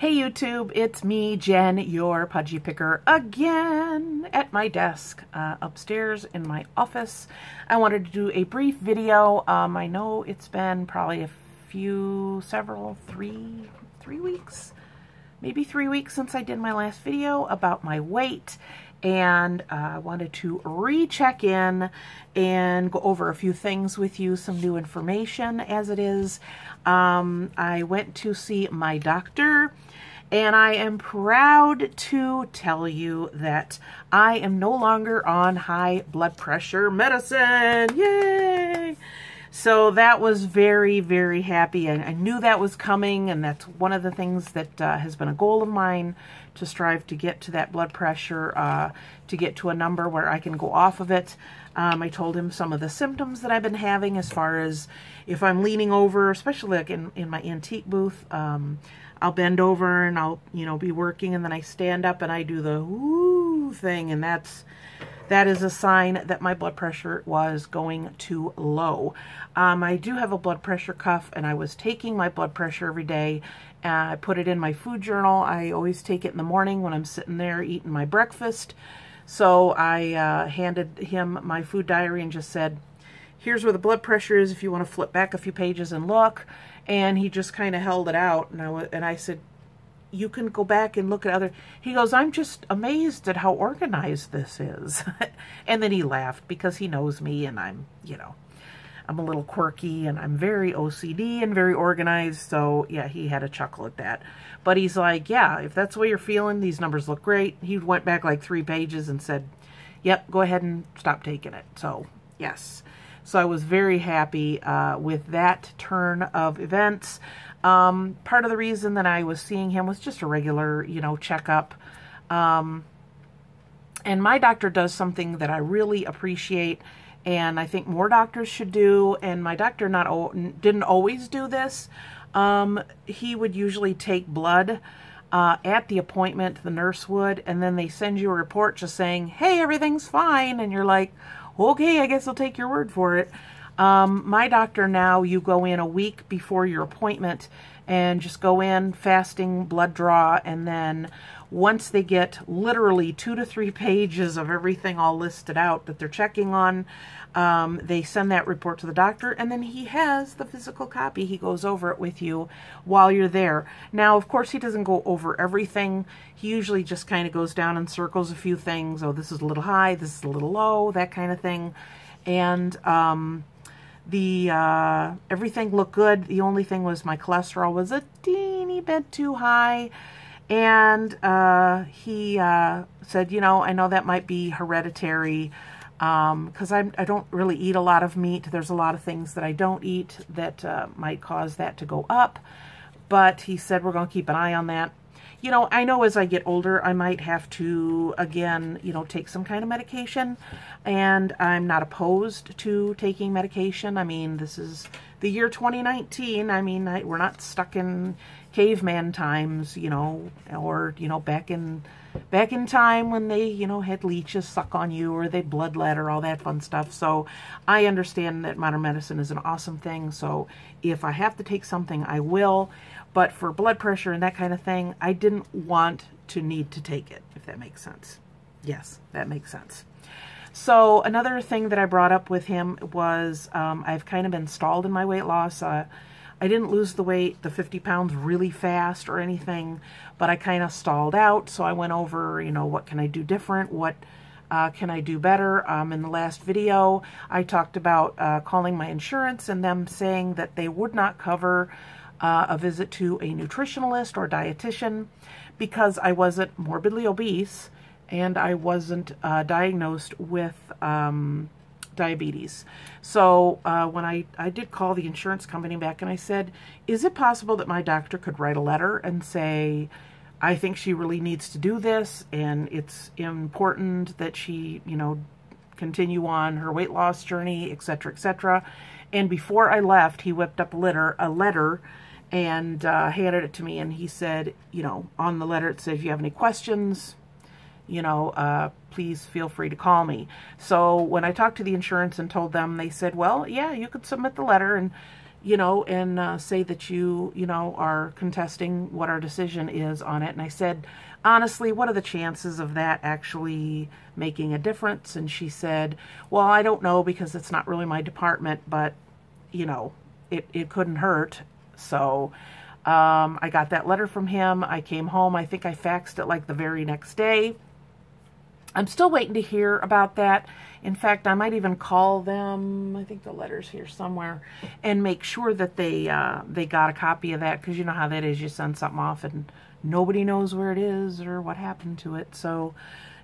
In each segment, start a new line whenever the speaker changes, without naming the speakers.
Hey YouTube, it's me, Jen, your pudgy picker, again at my desk upstairs in my office. I wanted to do a brief video. I know it's been probably three weeks, maybe 3 weeks since I did my last video about my weight, and I wanted to recheck in and go over a few things with you, some new information as it is. I went to see my doctor, and I am proud to tell you that I am no longer on high blood pressure medicine. Yay! So that was very, very happy. And I knew that was coming, and that's one of the things that has been a goal of mine, to strive to get to that blood pressure, to get to a number where I can go off of it. I told him some of the symptoms that I've been having, as far as if I'm leaning over, especially like in my antique booth, I'll bend over and I'll, be working, and then I stand up and I do the woo thing, and that is a sign that my blood pressure was going too low. I do have a blood pressure cuff, and I was taking my blood pressure every day. I put it in my food journal. I always take it in the morning when I'm sitting there eating my breakfast. So I handed him my food diary and just said, here's where the blood pressure is if you want to flip back a few pages and look. And he just kind of held it out, and I said, you can go back and look at other. He goes, I'm just amazed at how organized this is. And then he laughed, because he knows me, and I'm a little quirky, and I'm very OCD and very organized. So yeah, he had a chuckle at that. But he's like, yeah, if that's the way you're feeling, these numbers look great. He went back like 3 pages and said, yep, go ahead and stop taking it. So yes. So I was very happy with that turn of events. Part of the reason that I was seeing him was just a regular, checkup. And my doctor does something that I really appreciate, and I think more doctors should do. And my doctor didn't always do this. He would usually take blood at the appointment, the nurse would, and then they send you a report just saying, hey, everything's fine. And you're like, okay, I guess I'll take your word for it. My doctor now, you go in a week before your appointment and just go in, fasting, blood draw, and then once they get literally 2 to 3 pages of everything all listed out that they're checking on, they send that report to the doctor, and then he has the physical copy. He goes over it with you while you're there. Now, of course, he doesn't go over everything. He usually just kind of goes down and circles a few things. Oh, this is a little high, this is a little low, that kind of thing. And everything looked good. The only thing was my cholesterol was a teeny bit too high. And he said, I know that might be hereditary, because I don't really eat a lot of meat. There's a lot of things that I don't eat that might cause that to go up. But he said, we're going to keep an eye on that. I know as I get older, I might have to, again, take some kind of medication. And I'm not opposed to taking medication. I mean, this is the year 2019. I mean, we're not stuck in caveman times, or, back in time when they, had leeches suck on you, or they bloodlet, or all that fun stuff. So I understand that modern medicine is an awesome thing. So if I have to take something, I will. But for blood pressure and that kind of thing, I didn't want to need to take it, if that makes sense. Yes, that makes sense. So another thing that I brought up with him was I've kind of been stalled in my weight loss. I didn't lose the weight, the 50 pounds really fast or anything, but I kind of stalled out. So I went over, what can I do different? What can I do better? In the last video, I talked about calling my insurance and them saying that they would not cover a visit to a nutritionalist or dietitian, because I wasn't morbidly obese and I wasn't diagnosed with diabetes. So when I did call the insurance company back, and I said, is it possible that my doctor could write a letter and say, I think she really needs to do this, and it's important that she, continue on her weight loss journey, etc., etc. And before I left, he whipped up a letter and handed it to me, and he said, on the letter it says, if you have any questions, please feel free to call me. So when I talked to the insurance and told them, they said, well, yeah, you could submit the letter, and you know, and say that you know, are contesting what our decision is on it. And I said, honestly, what are the chances of that actually making a difference? And she said, well, I don't know because it's not really my department, but, you know, it couldn't hurt. So I got that letter from him. I came home. I think I faxed it like the very next day. I'm still waiting to hear about that. In fact, I might even call them, I think the letter's here somewhere, and make sure that they got a copy of that, because you know how that is. You send something off and nobody knows where it is or what happened to it. So,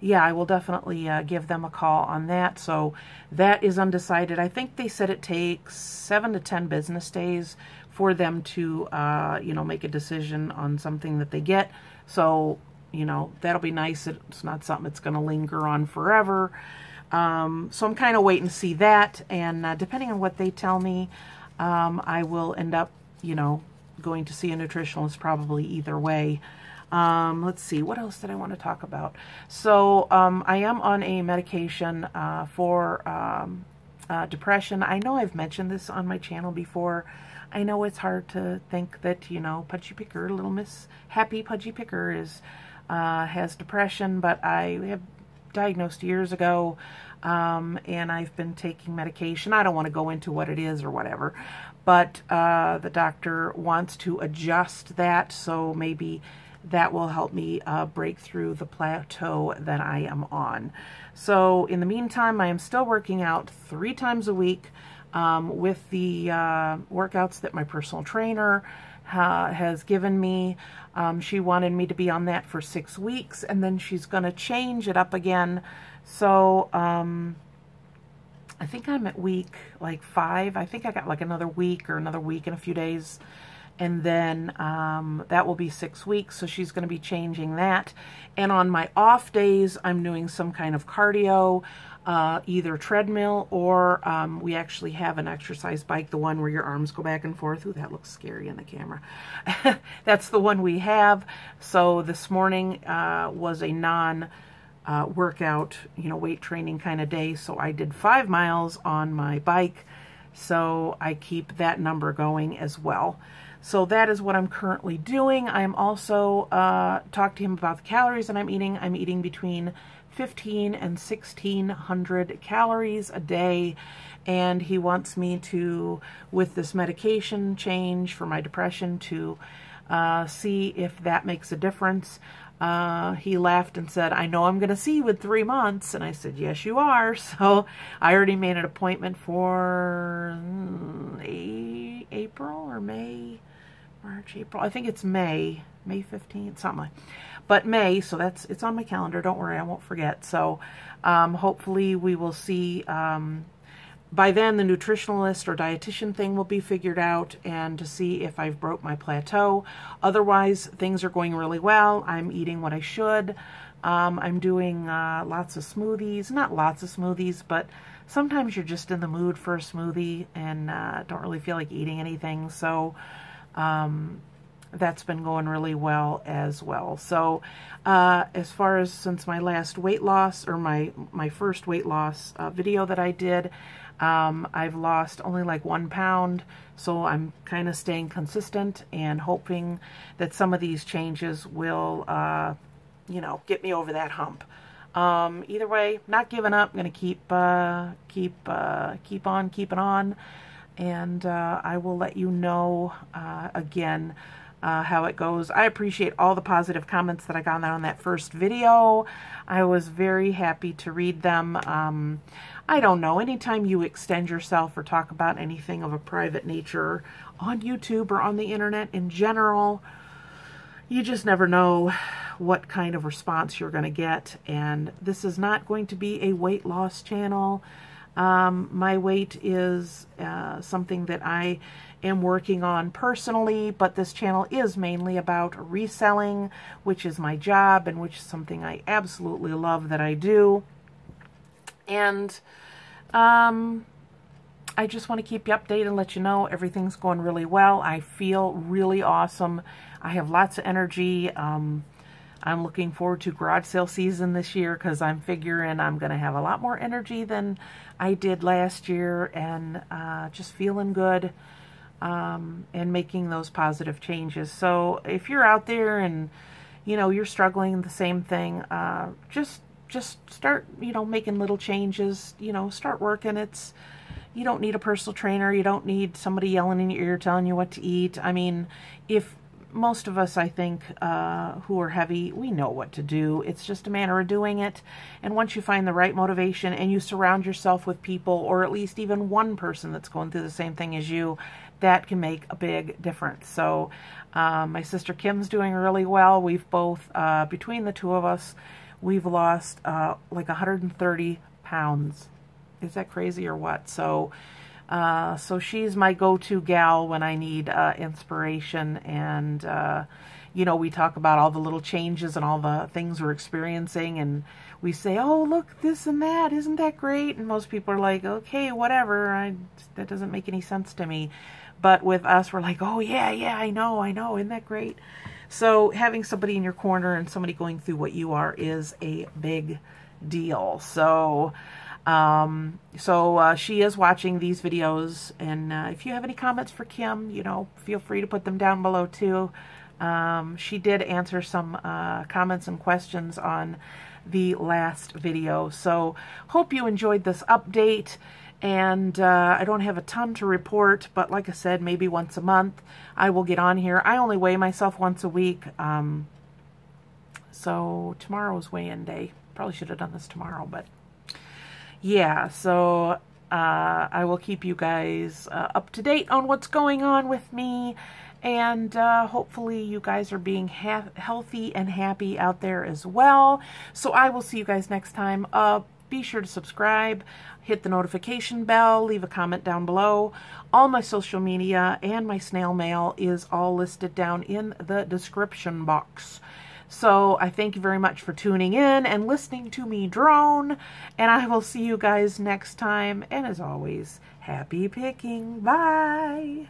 yeah, I will definitely give them a call on that. So that is undecided. I think they said it takes 7 to 10 business days for them to, you know, make a decision on something that they get. So, you know, that'll be nice. It's not something that's going to linger on forever. So I'm kind of waiting to see that. And depending on what they tell me, I will end up, you know, going to see a nutritionalist probably either way. Let's see, what else did I want to talk about? So I am on a medication for depression. I know I've mentioned this on my channel before. I know it's hard to think that, you know, Pudgy Picker, little Miss Happy Pudgy Picker is has depression, but I have diagnosed years ago, and I've been taking medication. I don't want to go into what it is or whatever, but the doctor wants to adjust that, so maybe that will help me break through the plateau that I am on. So in the meantime, I am still working out 3 times a week with the workouts that my personal trainer has given me. She wanted me to be on that for 6 weeks, and then she's going to change it up again. So I think I'm at week like 5. I think I got like another week or another week and a few days, and then that will be 6 weeks. So she's going to be changing that. And on my off days, I'm doing some kind of cardio, either treadmill or we actually have an exercise bike, the one where your arms go back and forth. Ooh, that looks scary in the camera. That's the one we have. So this morning was a non-workout, you know, weight training kind of day. So I did 5 miles on my bike. So I keep that number going as well. So that is what I'm currently doing. I'm also talked to him about the calories that I'm eating. I'm eating between 1,500 and 1,600 calories a day, and he wants me to, with this medication change for my depression, to see if that makes a difference. He laughed and said, I know I'm going to see you in 3 months. And I said, yes, you are. So I already made an appointment for April or May, March, April. I think it's May 15th, something like that. But May, so it's on my calendar. Don't worry, I won't forget. So hopefully we will see. By then, the nutritionalist or dietitian thing will be figured out, and to see if I've broke my plateau. Otherwise, things are going really well. I'm eating what I should. I'm doing lots of smoothies. Not lots of smoothies, but sometimes you're just in the mood for a smoothie and don't really feel like eating anything. So that's been going really well as well. So as far as since my last weight loss, or my first weight loss video that I did, I've lost only like 1 pound. So I'm kind of staying consistent and hoping that some of these changes will, you know, get me over that hump. Either way, not giving up. I'm going to keep on keeping on. And I will let you know again how it goes. I appreciate all the positive comments that I got on that first video. I was very happy to read them. I don't know, anytime you extend yourself or talk about anything of a private nature on YouTube or on the internet in general, you just never know what kind of response you're going to get. And this is not going to be a weight loss channel. My weight is something that I am working on personally, but this channel is mainly about reselling, which is my job and which is something I absolutely love that I do. And I just want to keep you updated and let you know everything's going really well. I feel really awesome. I have lots of energy. I'm looking forward to garage sale season this year because I'm figuring I'm going to have a lot more energy than I did last year, and just feeling good. and making those positive changes. So if you're out there and, you know, you're struggling the same thing, just start, you know, making little changes, you know, start working. You don't need a personal trainer. You don't need somebody yelling in your ear telling you what to eat. I mean, most of us, I think, who are heavy, we know what to do. It's just a matter of doing it. And once you find the right motivation and you surround yourself with people, or at least even one person that's going through the same thing as you, that can make a big difference. So my sister Kim's doing really well. We've both, between the two of us, we've lost like 130 pounds. Is that crazy or what? So so she's my go-to gal when I need inspiration, and you know, we talk about all the little changes and all the things we're experiencing, and we say, oh, look, this and that, isn't that great? And most people are like, okay, whatever, that doesn't make any sense to me. But with us, we're like, oh yeah, I know, isn't that great? So having somebody in your corner and somebody going through what you are is a big deal. So she is watching these videos, and if you have any comments for Kim, you know, feel free to put them down below too. She did answer some comments and questions on the last video, so hope you enjoyed this update. And I don't have a ton to report, but like I said, maybe once a month I will get on here. I only weigh myself once a week, so tomorrow's weigh-in day. Probably should have done this tomorrow, but yeah, so I will keep you guys up to date on what's going on with me, and hopefully you guys are being healthy and happy out there as well. So I will see you guys next time. Be sure to subscribe, hit the notification bell, leave a comment down below. All my social media and my snail mail is all listed down in the description box. So I thank you very much for tuning in and listening to me drone, and I will see you guys next time. And as always, happy picking. Bye.